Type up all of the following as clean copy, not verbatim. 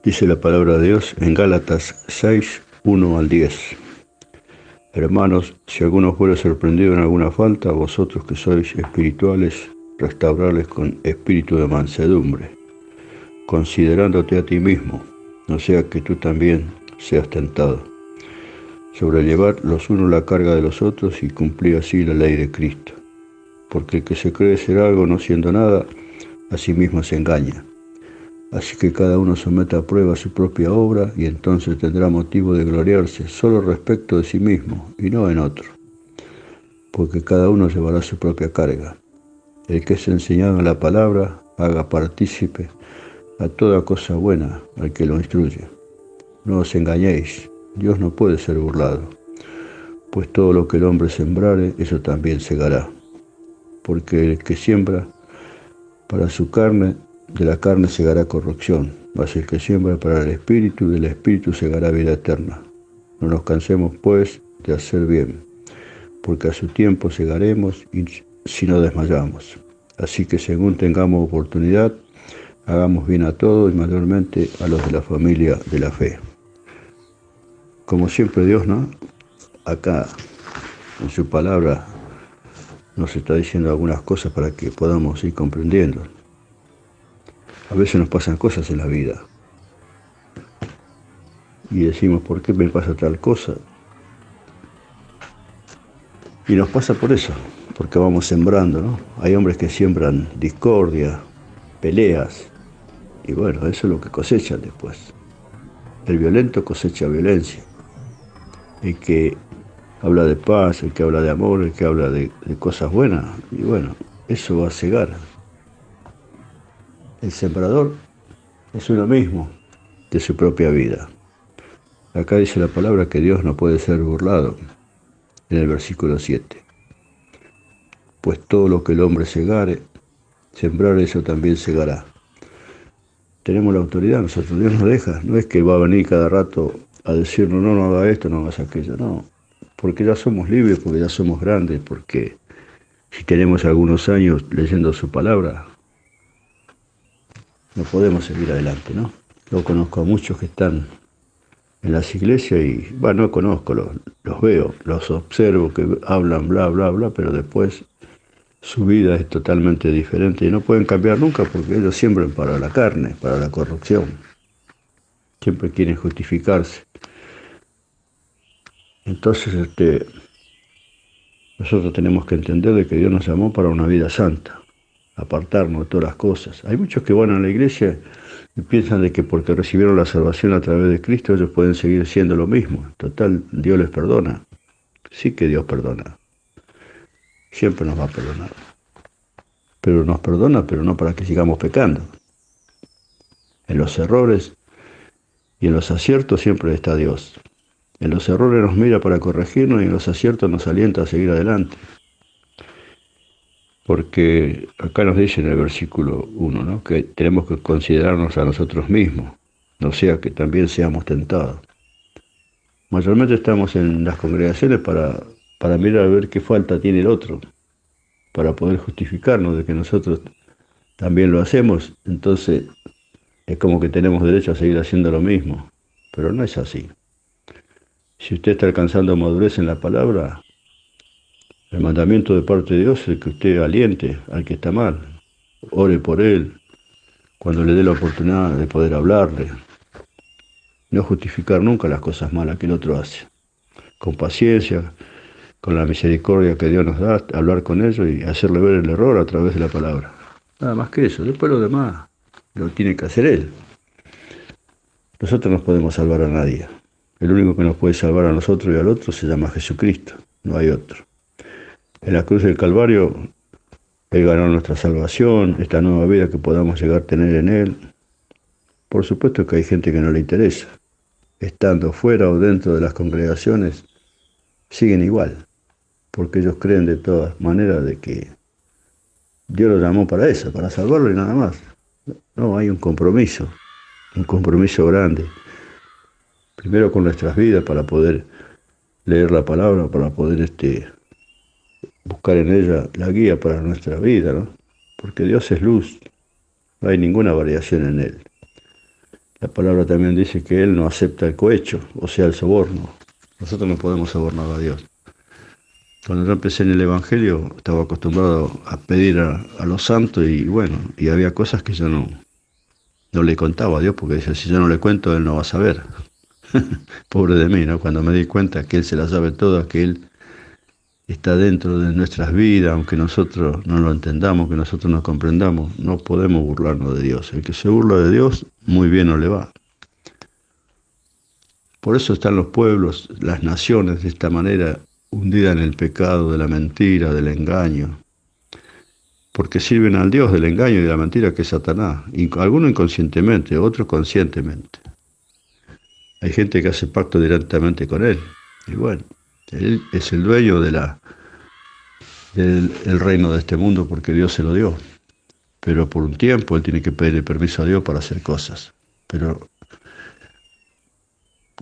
Dice la palabra de Dios en Gálatas 6, 1 al 10. Hermanos, si alguno fuera sorprendido en alguna falta, vosotros que sois espirituales, restaurarles con espíritu de mansedumbre, considerándote a ti mismo, no sea que tú también seas tentado. Sobrellevar los unos la carga de los otros y cumplir así la ley de Cristo. Porque el que se cree ser algo no siendo nada, a sí mismo se engaña. Así que cada uno someta a prueba su propia obra y entonces tendrá motivo de gloriarse solo respecto de sí mismo y no en otro, porque cada uno llevará su propia carga. El que es enseñado en la palabra, haga partícipe a toda cosa buena al que lo instruye. No os engañéis, Dios no puede ser burlado, pues todo lo que el hombre sembrare, eso también segará. Porque el que siembra para su carne, de la carne segará corrupción, mas el que siembra para el Espíritu, del Espíritu segará vida eterna. No nos cansemos, pues, de hacer bien, porque a su tiempo segaremos y si no desmayamos. Así que según tengamos oportunidad, hagamos bien a todos y mayormente a los de la familia de la fe. Como siempre Dios, ¿no? Acá en su palabra nos está diciendo algunas cosas para que podamos ir comprendiendo. A veces nos pasan cosas en la vida y decimos, ¿por qué me pasa tal cosa? Y nos pasa por eso, porque vamos sembrando, ¿no? Hay hombres que siembran discordia, peleas, y bueno, eso es lo que cosechan después. El violento cosecha violencia. El que habla de paz, el que habla de amor, el que habla de cosas buenas, y bueno, eso va a cegar. El sembrador es uno mismo de su propia vida. Acá dice la palabra que Dios no puede ser burlado, en el versículo 7. Pues todo lo que el hombre segare, sembrar eso también segará. Tenemos la autoridad, nosotros, Dios nos deja, no es que va a venir cada rato a decirnos, no haga esto, no hagas aquello, no, porque ya somos libres, porque ya somos grandes, porque si tenemos algunos años leyendo su palabra, no podemos seguir adelante, ¿no? Yo conozco a muchos que están en las iglesias y, bueno, no conozco, los veo, los observo que hablan bla, bla, bla, pero después su vida es totalmente diferente y no pueden cambiar nunca porque ellos siembran para la carne, para la corrupción. Siempre quieren justificarse. Entonces, nosotros tenemos que entender de que Dios nos llamó para una vida santa, apartarnos de todas las cosas. Hay muchos que van a la iglesia y piensan de que porque recibieron la salvación a través de Cristo, ellos pueden seguir siendo lo mismo. Total, Dios les perdona. Sí que Dios perdona. Siempre nos va a perdonar. Pero nos perdona, pero no para que sigamos pecando. En los errores y en los aciertos siempre está Dios. En los errores nos mira para corregirnos y en los aciertos nos alienta a seguir adelante. Porque acá nos dice en el versículo 1, ¿no?, que tenemos que considerarnos a nosotros mismos, no sea que también seamos tentados. Mayormente estamos en las congregaciones para mirar a ver qué falta tiene el otro, para poder justificarnos de que nosotros también lo hacemos, entonces es como que tenemos derecho a seguir haciendo lo mismo, pero no es así. Si usted está alcanzando madurez en la palabra, el mandamiento de parte de Dios es que usted aliente al que está mal, ore por él, cuando le dé la oportunidad de poder hablarle. No justificar nunca las cosas malas que el otro hace. Con paciencia, con la misericordia que Dios nos da, hablar con ellos y hacerle ver el error a través de la palabra. Nada más que eso. Después lo demás lo tiene que hacer él. Nosotros no podemos salvar a nadie. El único que nos puede salvar a nosotros y al otro se llama Jesucristo. No hay otro. En la cruz del Calvario, Él ganó nuestra salvación, esta nueva vida que podamos llegar a tener en Él. Por supuesto que hay gente que no le interesa. Estando fuera o dentro de las congregaciones, siguen igual, porque ellos creen de todas maneras de que Dios los llamó para eso, para salvarlo y nada más. No, hay un compromiso grande. Primero con nuestras vidas para poder leer la palabra, para poder buscar en ella la guía para nuestra vida, ¿no? Porque Dios es luz, no hay ninguna variación en Él. La palabra también dice que Él no acepta el cohecho, o sea, el soborno. Nosotros no podemos sobornar a Dios. Cuando yo empecé en el Evangelio, estaba acostumbrado a pedir a los santos y bueno, y había cosas que yo no le contaba a Dios, porque decía, si yo no le cuento, Él no va a saber. Pobre de mí, ¿no? Cuando me di cuenta que Él se la sabe toda, que Él está dentro de nuestras vidas, aunque nosotros no lo entendamos, que nosotros no comprendamos, no podemos burlarnos de Dios. El que se burla de Dios, muy bien no le va. Por eso están los pueblos, las naciones de esta manera, hundidas en el pecado de la mentira, del engaño, porque sirven al Dios del engaño y de la mentira, que es Satanás, algunos inconscientemente, otros conscientemente. Hay gente que hace pacto directamente con él, y bueno, él es el dueño del el reino de este mundo porque Dios se lo dio, pero por un tiempo él tiene que pedirle permiso a Dios para hacer cosas. Pero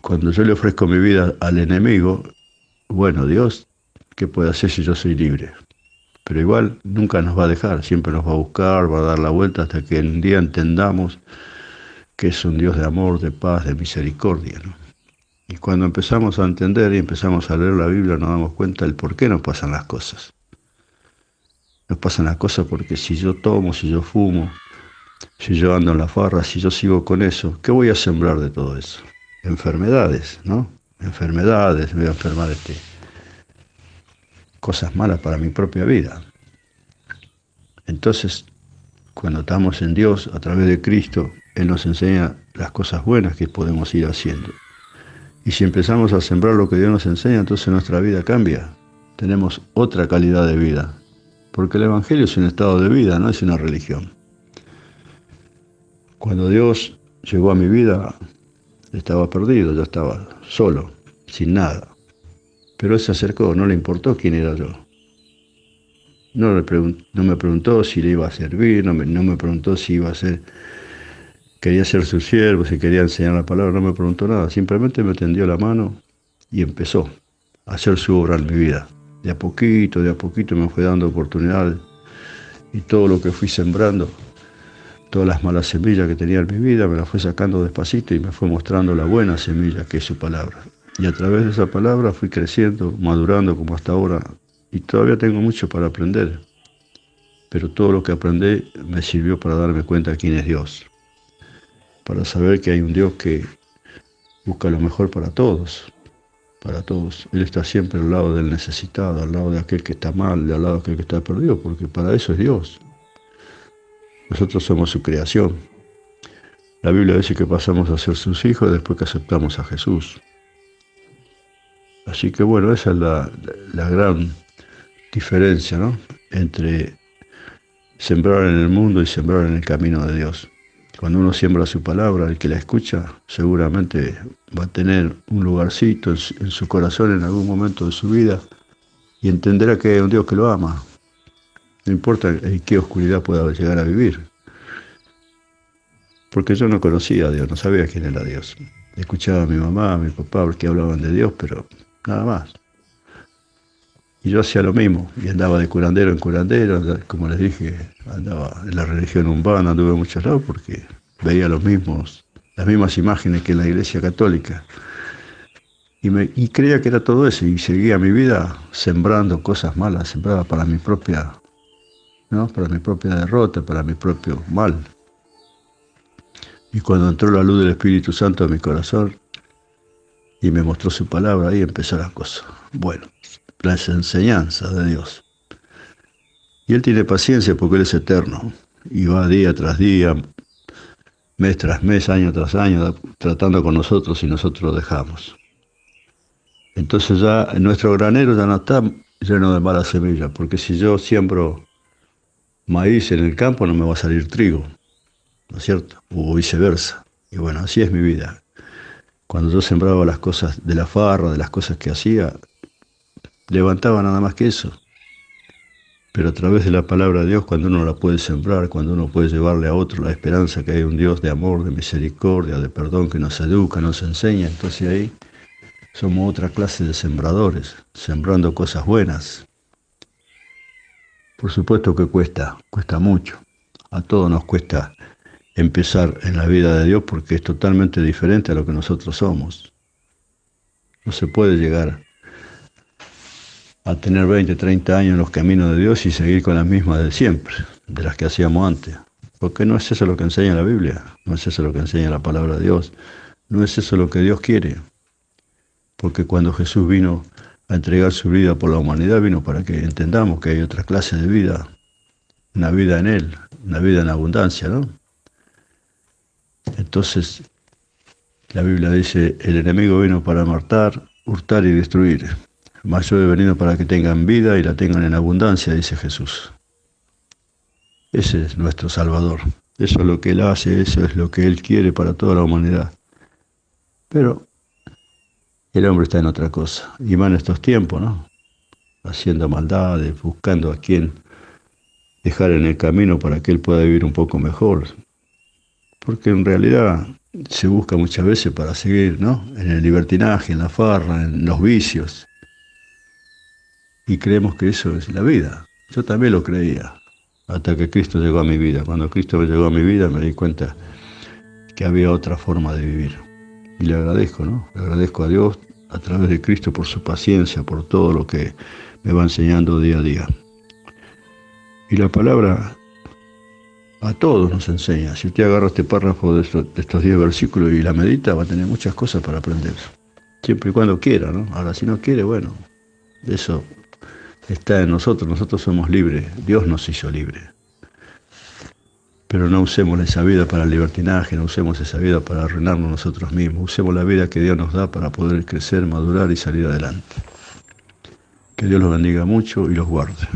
cuando yo le ofrezco mi vida al enemigo, bueno, Dios, ¿qué puede hacer si yo soy libre? Pero igual nunca nos va a dejar, siempre nos va a buscar, va a dar la vuelta hasta que un día entendamos que es un Dios de amor, de paz, de misericordia, ¿no? Y cuando empezamos a entender y empezamos a leer la Biblia, nos damos cuenta del por qué nos pasan las cosas. Nos pasan las cosas porque si yo tomo, si yo fumo, si yo ando en la farra, si yo sigo con eso, ¿qué voy a sembrar de todo eso? Enfermedades, ¿no? Enfermedades, me voy a enfermar cosas malas para mi propia vida. Entonces, cuando estamos en Dios, a través de Cristo, Él nos enseña las cosas buenas que podemos ir haciendo. Y si empezamos a sembrar lo que Dios nos enseña, entonces nuestra vida cambia. Tenemos otra calidad de vida. Porque el Evangelio es un estado de vida, no es una religión. Cuando Dios llegó a mi vida, estaba perdido, yo estaba solo, sin nada. Pero Él se acercó, no le importó quién era yo. No me preguntó si le iba a servir, no me preguntó si iba a ser, quería ser su siervo, si quería enseñar la palabra, no me preguntó nada. Simplemente me tendió la mano y empezó a hacer su obra en mi vida. De a poquito me fue dando oportunidades y todo lo que fui sembrando, todas las malas semillas que tenía en mi vida, me las fue sacando despacito y me fue mostrando la buena semilla que es su palabra. Y a través de esa palabra fui creciendo, madurando como hasta ahora. Y todavía tengo mucho para aprender. Pero todo lo que aprendí me sirvió para darme cuenta de quién es Dios. Para saber que hay un Dios que busca lo mejor para todos. Para todos. Él está siempre al lado del necesitado, al lado de aquel que está mal, al lado de aquel que está perdido, porque para eso es Dios. Nosotros somos su creación. La Biblia dice que pasamos a ser sus hijos después que aceptamos a Jesús. Así que bueno, esa es la gran diferencia, ¿no? Entre sembrar en el mundo y sembrar en el camino de Dios. Cuando uno siembra su palabra, el que la escucha seguramente va a tener un lugarcito en su corazón en algún momento de su vida y entenderá que hay un Dios que lo ama. No importa en qué oscuridad pueda llegar a vivir. Porque yo no conocía a Dios, no sabía quién era Dios. Escuchaba a mi mamá, a mi papá que hablaban de Dios, pero nada más. Y yo hacía lo mismo, y andaba de curandero en curandero, como les dije, andaba en la religión umbanda, anduve en muchos lados porque veía las mismas imágenes que en la iglesia católica. Y creía que era todo eso, y seguía mi vida sembrando cosas malas, sembraba para mi propia, ¿no? Para mi propia derrota, para mi propio mal. Y cuando entró la luz del Espíritu Santo en mi corazón, y me mostró su palabra, ahí empezó la cosa. Bueno, las enseñanzas de Dios. Y Él tiene paciencia porque Él es eterno. Y va día tras día, mes tras mes, año tras año, tratando con nosotros y nosotros lo dejamos. Entonces ya nuestro granero ya no está lleno de malas semillas, porque si yo siembro maíz en el campo no me va a salir trigo, ¿no es cierto? O viceversa. Y bueno, así es mi vida. Cuando yo sembraba las cosas de la farra, de las cosas que hacía, levantaba nada más que eso. Pero a través de la palabra de Dios, cuando uno la puede sembrar, cuando uno puede llevarle a otro la esperanza que hay un Dios de amor, de misericordia, de perdón, que nos educa, nos enseña, entonces ahí somos otra clase de sembradores, sembrando cosas buenas. Por supuesto que cuesta mucho. A todos nos cuesta empezar en la vida de Dios porque es totalmente diferente a lo que nosotros somos. No se puede llegar a tener 20, 30 años en los caminos de Dios y seguir con las mismas de siempre, de las que hacíamos antes. Porque no es eso lo que enseña la Biblia, no es eso lo que enseña la palabra de Dios, no es eso lo que Dios quiere. Porque cuando Jesús vino a entregar su vida por la humanidad, vino para que entendamos que hay otra clase de vida, una vida en Él, una vida en abundancia, ¿no? Entonces, la Biblia dice, el enemigo vino para matar, hurtar y destruir. Mas yo he venido para que tengan vida y la tengan en abundancia, dice Jesús. Ese es nuestro Salvador. Eso es lo que Él hace, eso es lo que Él quiere para toda la humanidad. Pero el hombre está en otra cosa. Y más en estos tiempos, ¿no? Haciendo maldades, buscando a quien dejar en el camino para que él pueda vivir un poco mejor. Porque en realidad se busca muchas veces para seguir, ¿no? En el libertinaje, en la farra, en los vicios. Y creemos que eso es la vida. Yo también lo creía, hasta que Cristo llegó a mi vida. Cuando Cristo me llegó a mi vida me di cuenta que había otra forma de vivir. Y le agradezco, ¿no? Le agradezco a Dios a través de Cristo por su paciencia, por todo lo que me va enseñando día a día. Y la palabra a todos nos enseña. Si usted agarra este párrafo de estos 10 versículos y la medita, va a tener muchas cosas para aprender. Siempre y cuando quiera, ¿no? Ahora, si no quiere, bueno, eso está en nosotros. Nosotros somos libres. Dios nos hizo libres. Pero no usemos esa vida para el libertinaje, no usemos esa vida para arruinarnos nosotros mismos. Usemos la vida que Dios nos da para poder crecer, madurar y salir adelante. Que Dios los bendiga mucho y los guarde.